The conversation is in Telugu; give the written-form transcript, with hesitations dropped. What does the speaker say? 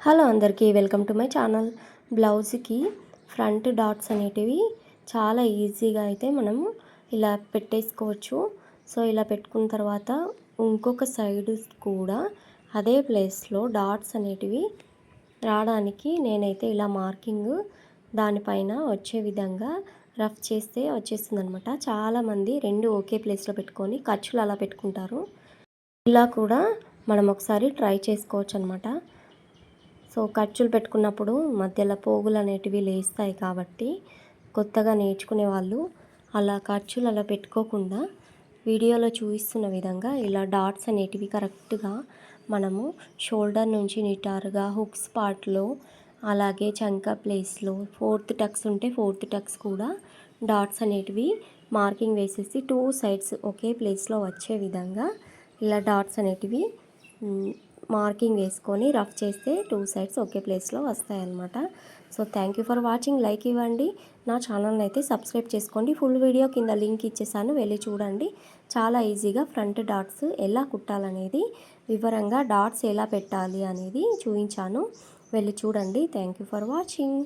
హలో అందరికీ వెల్కమ్ టు మై ఛానల్. బ్లౌజ్కి ఫ్రంట్ డాట్స్ అనేటివి చాలా ఈజీగా అయితే మనము ఇలా పెట్టేసుకోవచ్చు. సో ఇలా పెట్టుకున్న తర్వాత ఇంకొక సైడ్ కూడా అదే ప్లేస్లో డాట్స్ అనేటివి రావడానికి నేనైతే ఇలా మార్కింగ్ దానిపైన వచ్చే విధంగా రఫ్ చేస్తే వచ్చేస్తుంది అనమాట. చాలామంది రెండు ఒకే ప్లేస్లో పెట్టుకొని ఖర్చులు అలా పెట్టుకుంటారు. ఇలా కూడా మనం ఒకసారి ట్రై చేసుకోవచ్చు అనమాట. సో ఖర్చులు పెట్టుకున్నప్పుడు మధ్యలో పోగులు అనేటివి లేస్తాయి కాబట్టి కొత్తగా నేర్చుకునే వాళ్ళు అలా ఖర్చులు అలా పెట్టుకోకుండా వీడియోలో చూపిస్తున్న విధంగా ఇలా డాట్స్ అనేటివి కరెక్ట్గా మనము షోల్డర్ నుంచి నిటారుగా హుక్స్ పార్ట్లో అలాగే చంక ప్లేస్లో ఫోర్త్ టక్స్ ఉంటే ఫోర్త్ టక్స్ కూడా డాట్స్ అనేటివి మార్కింగ్ వేసేసి టూ సైడ్స్ ఒకే ప్లేస్లో వచ్చే విధంగా ఇలా డాట్స్ అనేటివి మార్కింగ్ వేసుకొని రఫ్ చేస్తే టూ సైడ్స్ ఒకే ప్లేస్లో వస్తాయన్నమాట. So thank you for watching. Like ఇవ్వండి, నా ఛానల్ని అయితే సబ్స్క్రైబ్ చేసుకోండి. ఫుల్ వీడియో కింద లింక్ ఇచ్చేసాను, వెళ్ళి చూడండి. చాలా ఈజీగా ఫ్రంట్ డాట్స్ ఎలా కుట్టాలనేది వివరంగా డాట్స్ ఎలా పెట్టాలి అనేది చూపించాను, వెళ్ళి చూడండి. Thank you for watching.